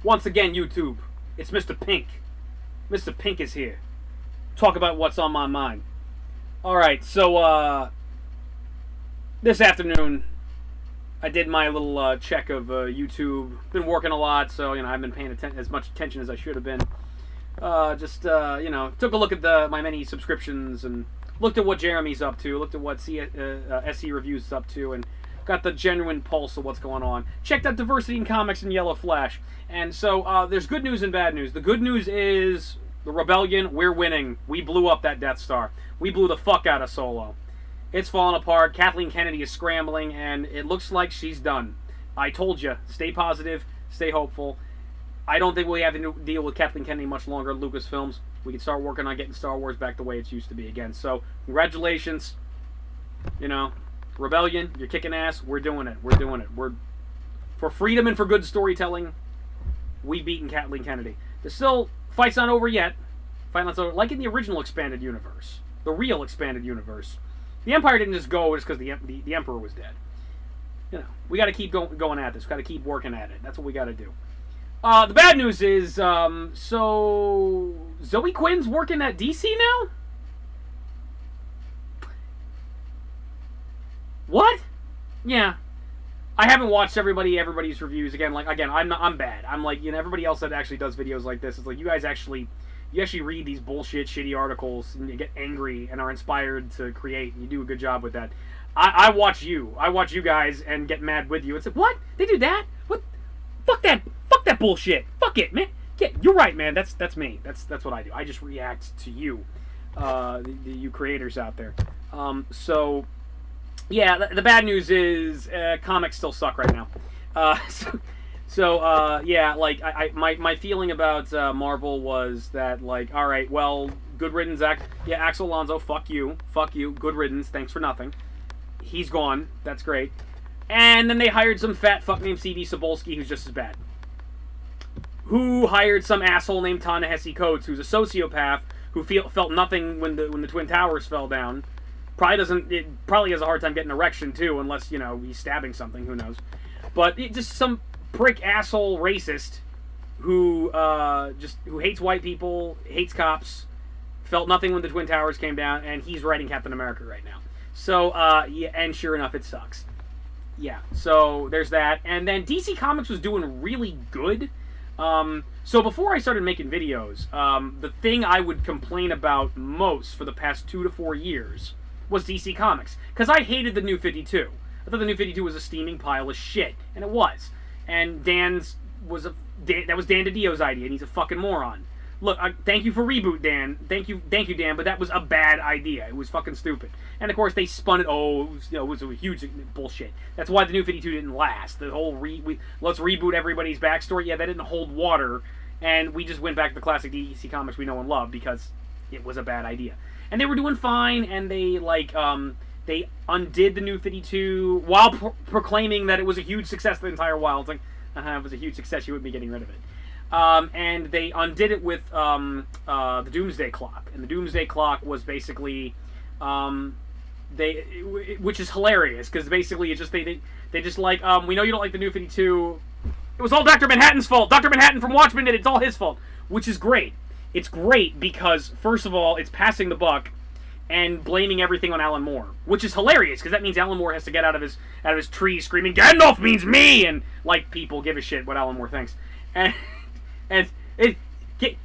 Once again, YouTube, it's Mr. Pink. Mr. Pink is here. Talk about what's on my mind. Alright, so, this afternoon, I did my little check of YouTube. Been working a lot, so, I haven't been paying as much attention as I should have been. Took a look at my many subscriptions and looked at what Jeremy's up to, looked at what SE Reviews is up to, and got the genuine pulse of what's going on. Checked out Diversity in Comics and Yellow Flash. And so, there's good news and bad news. The good news is, the Rebellion, we're winning. We blew up that Death Star. We blew the fuck out of Solo. It's falling apart. Kathleen Kennedy is scrambling, and it looks like she's done. I told you, stay positive, stay hopeful. I don't think we have to deal with Kathleen Kennedy much longer at Lucasfilms. We can start working on getting Star Wars back the way it's used to be again. So, congratulations. Rebellion, you're kicking ass. We're doing it. We're doing it. We're for freedom and for good storytelling. We've beaten Kathleen Kennedy. There's still fight's not over yet. Fight not over, like in the original expanded universe, the real expanded universe. The Empire didn't just go just because the Emperor was dead. We got to keep going at this. We got to keep working at it. That's what we got to do. The bad news is, so Zoe Quinn's working at DC now. What? Yeah. I haven't watched everybody's reviews again. I'm bad. I'm like, everybody else that actually does videos like this. It's like you actually read these bullshit, shitty articles and you get angry and are inspired to create. And you do a good job with that. I watch you. I watch you guys and get mad with you. It's like, what? They do that? What? Fuck that bullshit. Fuck it, man. Yeah, you're right, man. That's me. That's what I do. I just react to you, you creators out there. Yeah, the bad news is comics still suck right now. My feeling about Marvel was that, all right, well, good riddance, Axel Alonso, fuck you, good riddance, thanks for nothing. He's gone, that's great. And then they hired some fat fuck named C.B. Cebulski, who's just as bad. Who hired some asshole named Ta-Nehisi Coates, who's a sociopath, who felt nothing when the Twin Towers fell down. Probably has a hard time getting an erection too, unless he's stabbing something. Who knows? But just some prick asshole racist who hates white people, hates cops, felt nothing when the Twin Towers came down, and he's writing Captain America right now. So and sure enough, it sucks. Yeah. So there's that, and then DC Comics was doing really good. So before I started making videos, the thing I would complain about most for the past 2 to 4 years was DC Comics, because I hated the New 52. I thought the New 52 was a steaming pile of shit, and it was. And that was Dan DiDio's idea, and he's a fucking moron. Look, thank you for reboot, Dan. Thank you, Dan. But that was a bad idea. It was fucking stupid. And of course, they spun it. It was a huge bullshit. That's why the New 52 didn't last. The whole let's reboot everybody's backstory. Yeah, that didn't hold water, and we just went back to the classic DC Comics we know and love because it was a bad idea. And they were doing fine, and they they undid the New 52 while proclaiming that it was a huge success the entire while. It's like, it was a huge success. You wouldn't be getting rid of it. And they undid it with the Doomsday Clock, and the Doomsday Clock was basically which is hilarious because basically it's just they just we know you don't like the New 52. It was all Dr. Manhattan's fault. Dr. Manhattan from Watchmen did it. It's all his fault, which is great. It's great because first of all, it's passing the buck and blaming everything on Alan Moore, which is hilarious because that means Alan Moore has to get out of his tree screaming Gandalf means me, and people give a shit what Alan Moore thinks. And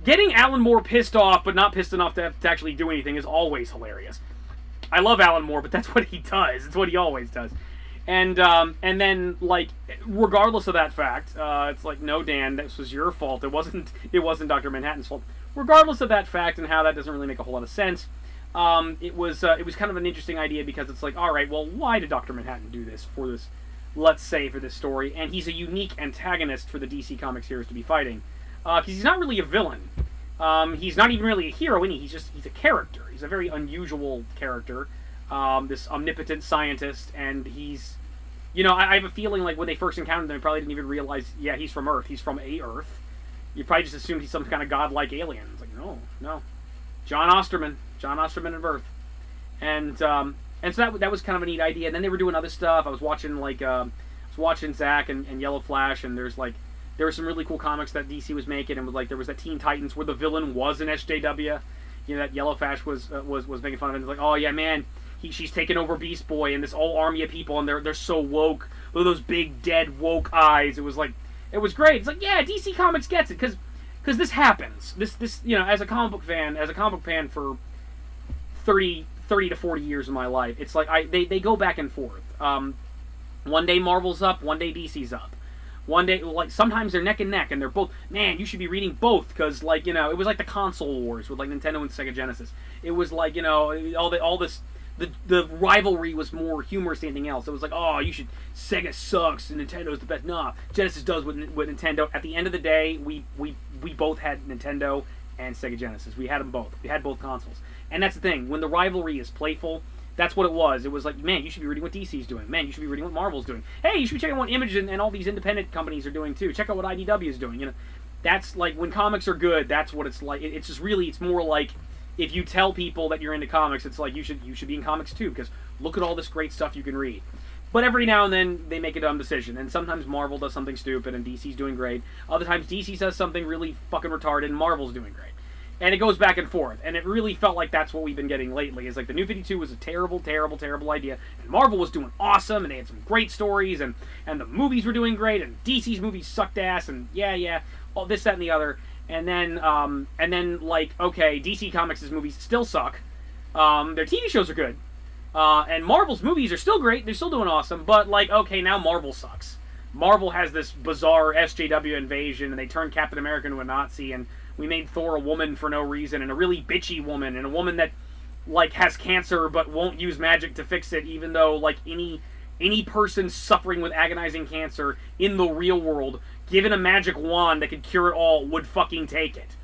getting Alan Moore pissed off, but not pissed enough to actually do anything is always hilarious. I love Alan Moore, but that's what he does. It's what he always does. And then regardless of that fact, it's like, no, Dan, this was your fault. It wasn't Dr. Manhattan's fault. Regardless of that fact and how that doesn't really make a whole lot of sense, it was kind of an interesting idea because it's like, all right, well, why did Dr. Manhattan do this for this? Let's say for this story, and he's a unique antagonist for the DC Comics heroes to be fighting. Because he's not really a villain. He's not even really a hero, he's a character. He's a very unusual character. This omnipotent scientist, and he's... I have a feeling like when they first encountered him, they probably didn't even realize, yeah, he's from Earth. He's from a Earth. You probably just assumed he's some kind of godlike alien. It's like, no. John Osterman of Earth. And so that was kind of a neat idea. And then they were doing other stuff. I was watching, Zach and Yellow Flash, and there's, there were some really cool comics that DC was making, and like there was that Teen Titans where the villain was an SJW. You know, that Yellow Fash was making fun of it. It's like, oh yeah, man, she's taking over Beast Boy and this whole army of people, and they're so woke. Look at those big dead woke eyes. It was great. It's like, yeah, DC Comics gets it because this happens. This you know, as a comic book fan for 30 to 40 years of my life, it's like they go back and forth. One day Marvel's up, one day DC's up. One day, like, sometimes they're neck and neck, and they're both, man, you should be reading both, because, like, you know, it was like the console wars with, like, Nintendo and Sega Genesis. It was like, you know, the rivalry was more humorous than anything else. It was like, oh, Sega sucks, and Nintendo's the best. Nah, Genesis does with Nintendo. At the end of the day, we both had Nintendo and Sega Genesis. We had them both. We had both consoles. And that's the thing, when the rivalry is playful, that's what it was. It was like, man, you should be reading what DC's doing. Man, you should be reading what Marvel's doing. Hey, you should be checking out what Image and all these independent companies are doing too. Check out what IDW is doing. You know, that's like when comics are good. That's what it's like. It's just really, it's more like if you tell people that you're into comics, it's like you should be in comics too, because look at all this great stuff you can read. But every now and then they make a dumb decision, and sometimes Marvel does something stupid and DC's doing great. Other times DC says something really fucking retarded and Marvel's doing great. And it goes back and forth, and it really felt like that's what we've been getting lately. Is like the New 52 was a terrible, terrible, terrible idea, and Marvel was doing awesome, and they had some great stories, and the movies were doing great, and DC's movies sucked ass, and yeah, all this, that, and the other. And then like, okay, DC Comics' movies still suck. Their TV shows are good, and Marvel's movies are still great. They're still doing awesome, but like, okay, now Marvel sucks. Marvel has this bizarre SJW invasion, and they turned Captain America into a Nazi, and we made Thor a woman for no reason, and a really bitchy woman, and a woman that, like, has cancer but won't use magic to fix it, even though, like, any person suffering with agonizing cancer in the real world, given a magic wand that could cure it all, would fucking take it.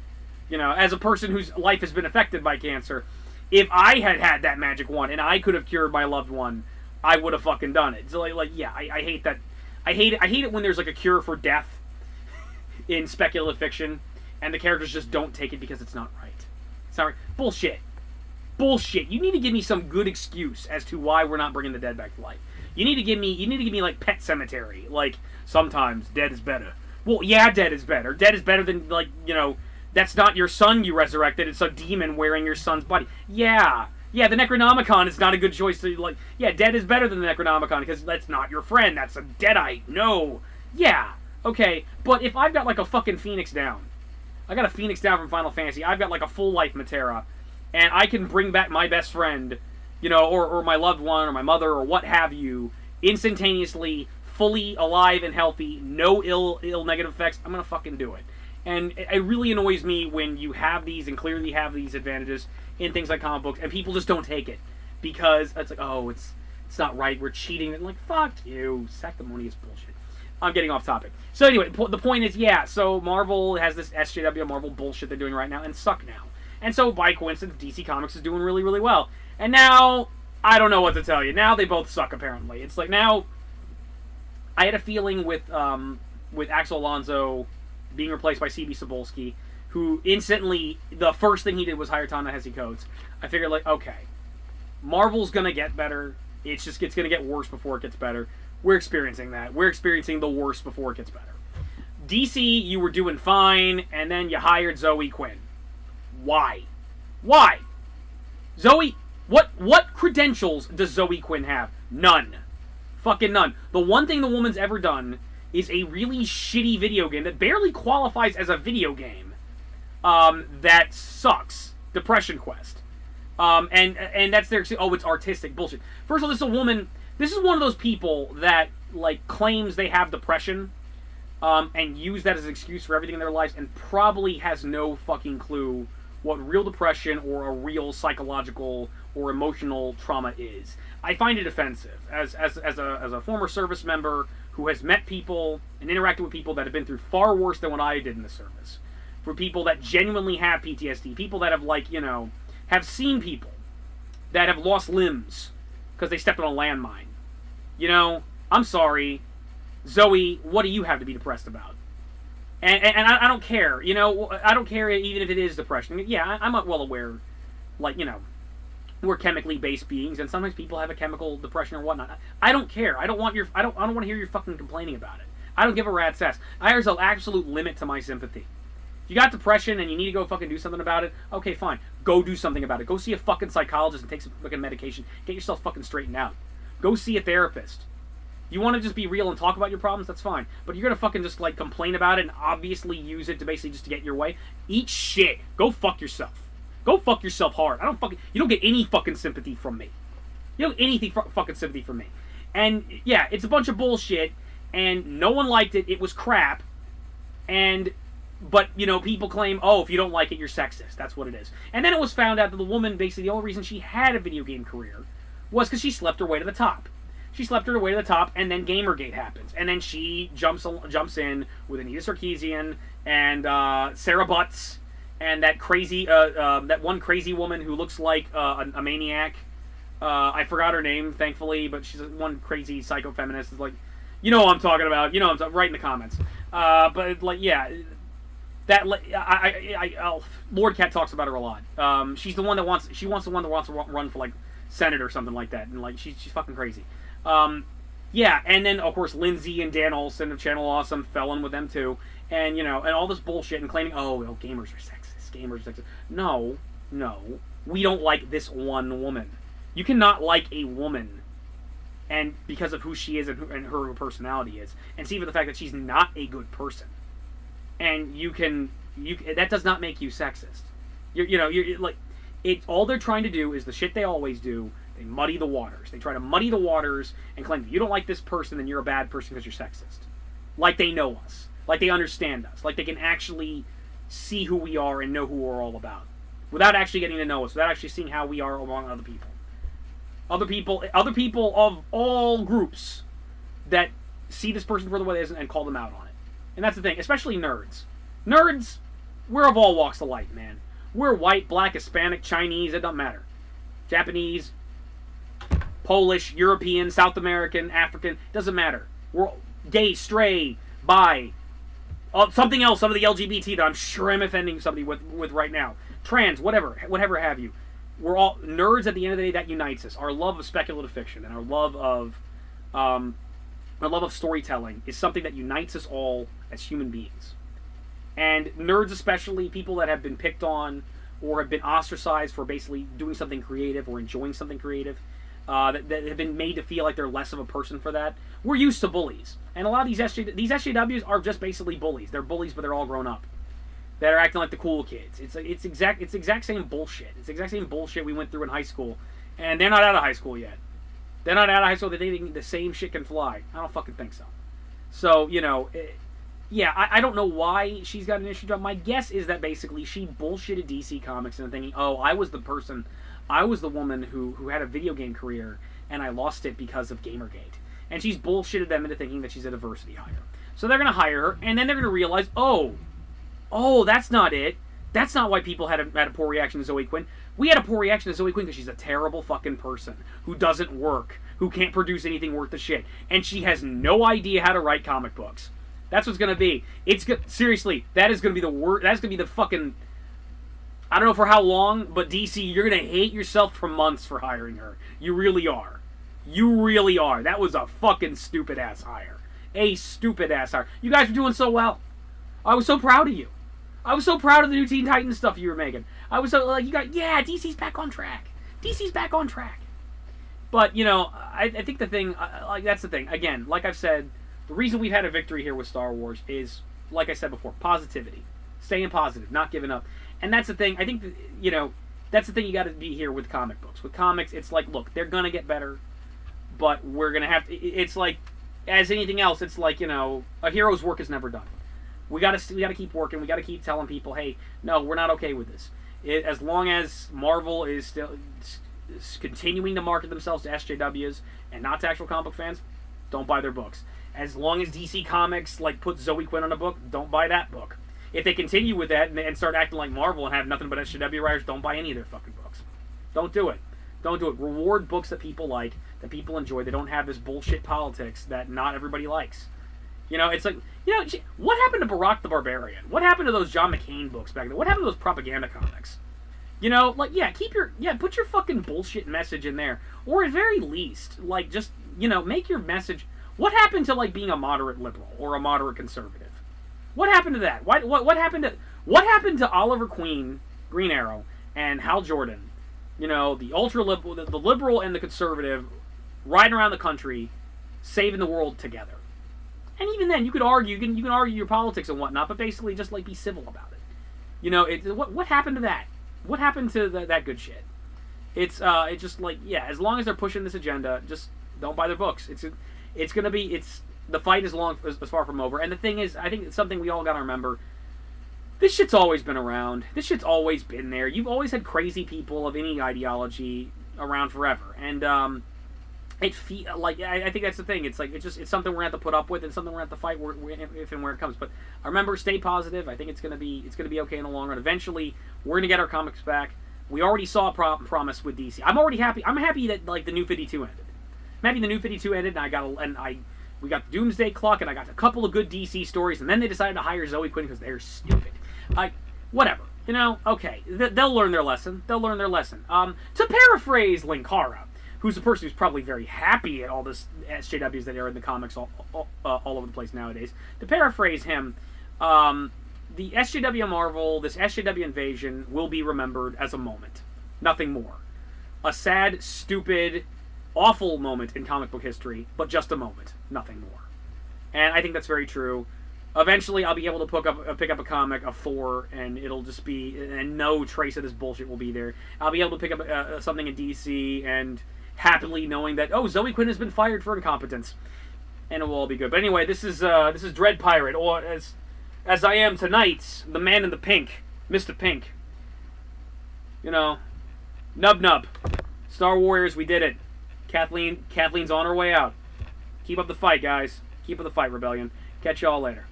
You know, as a person whose life has been affected by cancer, if I had that magic wand and I could have cured my loved one, I would have fucking done it. So, like yeah, I hate that. I hate it when there's, like, a cure for death in speculative fiction, and the characters just don't take it because it's not right. It's not right. Bullshit. You need to give me some good excuse as to why we're not bringing the dead back to life. You need to give me like Pet Sematary. Like, sometimes dead is better. Well, yeah, dead is better. Dead is better than, like, you know, that's not your son you resurrected. It's a demon wearing your son's body. Yeah, the Necronomicon is not a good choice to, like, yeah, dead is better than the Necronomicon because that's not your friend. That's a deadite. No. Yeah. Okay. But if I've got, like, a fucking Phoenix down, I got a Phoenix down from Final Fantasy. I've got like a full life Matera, and I can bring back my best friend, you know, or my loved one, or my mother, or what have you, instantaneously, fully alive and healthy, no ill negative effects. I'm gonna fucking do it. And it really annoys me when you have these and clearly have these advantages in things like comic books, and people just don't take it because it's like, oh, it's not right. We're cheating. And like, fuck you, sanctimonious bullshit. I'm getting off topic. So anyway, the point is, yeah, so Marvel has this SJW Marvel bullshit they're doing right now and suck now. And so, by coincidence, DC Comics is doing really, really well. And now, I don't know what to tell you. Now they both suck, apparently. It's like, now, I had a feeling with Axel Alonso being replaced by CB Cebulski, who instantly, the first thing he did was hire Ta-Nehisi Coates. I figured, like, okay, Marvel's gonna get better. It's gonna get worse before it gets better. We're experiencing that. We're experiencing the worst before it gets better. DC, you were doing fine, and then you hired Zoe Quinn. Why? Zoe, what credentials does Zoe Quinn have? None. Fucking none. The one thing the woman's ever done is a really shitty video game that barely qualifies as a video game. That sucks. Depression Quest. And that's their, oh, it's artistic bullshit. First of all, this is a woman. This is one of those people that, like, claims they have depression, and use that as an excuse for everything in their lives, and probably has no fucking clue what real depression or a real psychological or emotional trauma is. I find it offensive as a former service member who has met people and interacted with people that have been through far worse than what I did in the service. For people that genuinely have PTSD, people that have, like, you know, have seen people that have lost limbs because they stepped on a landmine. You know, I'm sorry, Zoe, what do you have to be depressed about? And I don't care, you know, I don't care even if it is depression. Yeah, I'm well aware, like, you know, we're chemically based beings, and sometimes people have a chemical depression or whatnot. I don't care. I don't want to hear you fucking complaining about it. I don't give a rat's ass. There's an absolute limit to my sympathy. If you got depression and you need to go fucking do something about it, okay, fine. Go do something about it. Go see a fucking psychologist and take some fucking medication. Get yourself fucking straightened out. Go see a therapist. You want to just be real and talk about your problems, that's fine. But you're going to fucking just, like, complain about it and obviously use it to basically just to get your way. Eat shit. Go fuck yourself. Go fuck yourself hard. You don't get any fucking sympathy from me. You don't get anything fucking sympathy from me. And, yeah, it's a bunch of bullshit, and no one liked it. It was crap. But, you know, people claim, oh, if you don't like it, you're sexist. That's what it is. And then it was found out that the woman, basically, the only reason she had a video game career was because she slept her way to the top. She slept her way to the top, and then Gamergate happens. And then she jumps in with Anita Sarkeesian and Sarah Butts and that crazy, that one crazy woman who looks like a maniac. I forgot her name, thankfully, but she's one crazy psycho-feminist. It's like, you know what I'm talking about. You know what I'm right in the comments. But, like, yeah... Lord Cat talks about her a lot. She's the one that wants to run for, like, Senate or something like that, and, like, she's fucking crazy. Yeah, and then, of course, Lindsay and Dan Olsen of Channel Awesome fell in with them, too, and, you know, and all this bullshit, and claiming, oh, gamers are sexist, No, we don't like this one woman. You cannot like a woman, and because of who she is and her personality is, and see for the fact that she's not a good person. And that does not make you sexist. You're like, all they're trying to do is the shit they always do. They muddy the waters. They try to muddy the waters and claim if you don't like this person, then you're a bad person because you're sexist. Like they know us. Like they understand us. Like they can actually see who we are and know who we're all about. Without actually getting to know us. Without actually seeing how we are among other people. Other people of all groups that see this person for the way they is and call them out on it. And that's the thing, especially nerds. Nerds, we're of all walks of life, man. We're white, black, Hispanic, Chinese, it doesn't matter. Japanese, Polish, European, South American, African, doesn't matter. We're gay, stray, bi, something else, some of the LGBT that I'm sure I'm offending somebody with right now. Trans, whatever have you. We're all nerds at the end of the day. That unites us. Our love of speculative fiction and our love of storytelling is something that unites us all as human beings. And nerds especially, people that have been picked on or have been ostracized for basically doing something creative or enjoying something creative, that have been made to feel like they're less of a person for that. We're used to bullies. And a lot of these SJWs are just basically bullies. They're bullies, but they're all grown up. That are acting like the cool kids. It's exact same bullshit. It's the exact same bullshit we went through in high school. And they're not out of high school yet. They're not out of high school. They're thinking the same shit can fly. I don't fucking think so. So, you know, I don't know why she's got an issue. My guess is that basically she bullshitted DC Comics and thinking, oh, I was the woman who had a video game career and I lost it because of Gamergate. And she's bullshitted them into thinking that she's a diversity hire. So they're going to hire her, and then they're going to realize, oh, that's not it. That's not why people had a poor reaction to Zoe Quinn. We had a poor reaction to Zoe Quinn because she's a terrible fucking person who doesn't work, who can't produce anything worth the shit, and she has no idea how to write comic books. That's what's gonna be. Seriously, that is gonna be the worst. That's gonna be the fucking. I don't know for how long, but DC, you're gonna hate yourself for months for hiring her. You really are. You really are. That was a fucking stupid ass hire. A stupid ass hire. You guys were doing so well. I was so proud of you. I was so proud of the new Teen Titans stuff you were making. I was so like, DC's back on track. DC's back on track. But, you know, I think the thing, that's the thing. Again, like I've said, the reason we've had a victory here with Star Wars is, like I said before, positivity. Staying positive, not giving up. And that's the thing, I think, you know, that's the thing you got to be here with comic books. With comics, it's like, look, they're going to get better, but we're going to have to, it's like, as anything else, it's like, you know, a hero's work is never done. We got to keep working. We got to keep telling people, hey, no, we're not okay with this. As long as Marvel is still continuing to market themselves to SJWs and not to actual comic book fans, don't buy their books. As long as DC Comics like put Zoe Quinn on a book, don't buy that book. If they continue with that and start acting like Marvel and have nothing but SJW writers, don't buy any of their fucking books. Don't do it. Don't do it. Reward books that people like, that people enjoy. They don't have this bullshit politics that not everybody likes. You know, it's like, you know, what happened to Barack the Barbarian? What happened to those John McCain books back then? What happened to those propaganda comics? You know, like, put your fucking bullshit message in there. Or at very least, like, just, you know, make your message, What happened to like being a moderate liberal or a moderate conservative? What happened to that? What happened to Oliver Queen, Green Arrow, and Hal Jordan? You know, the ultra liberal, the liberal and the conservative, riding around the country, saving the world together. And even then, you can argue your politics and whatnot, but basically just like be civil about it. You know, what happened to that? What happened to that good shit? It's just like, yeah, as long as they're pushing this agenda, just don't buy their books. It's gonna be the fight is far from over. And the thing is, I think it's something we all gotta remember. This shit's always been around. This shit's always been there. You've always had crazy people of any ideology around forever. And I think that's the thing. It's like it's something we're gonna have to put up with, and something we're gonna have to fight if and where it comes. But remember, stay positive. I think it's gonna be okay in the long run. We we're gonna get our comics back. We already saw a promise with DC. I'm already happy. I'm happy that like the New 52 ended. I'm happy the New 52 ended, and we got the Doomsday Clock, and I got a couple of good DC stories, and then they decided to hire Zoe Quinn because they're stupid. Whatever. You know, okay. They'll learn their lesson. To paraphrase Linkara, who's a person who's probably very happy at all this SJWs that are in the comics all over the place nowadays. To paraphrase him, the SJW Marvel, this SJW invasion, will be remembered as a moment. Nothing more. A sad, stupid, awful moment in comic book history, but just a moment. Nothing more. And I think that's very true. Eventually, I'll be able to pick up a comic of Thor, and it'll just be, and no trace of this bullshit will be there. I'll be able to pick up something in DC, and happily knowing that, oh, Zoe Quinn has been fired for incompetence, and it will all be good. But anyway, this is Dread Pirate, or as I am tonight, the man in the pink, Mr. Pink. You know, Nub. Star Warriors, we did it. Kathleen's on her way out. Keep up the fight, guys. Keep up the fight, Rebellion. Catch y'all later.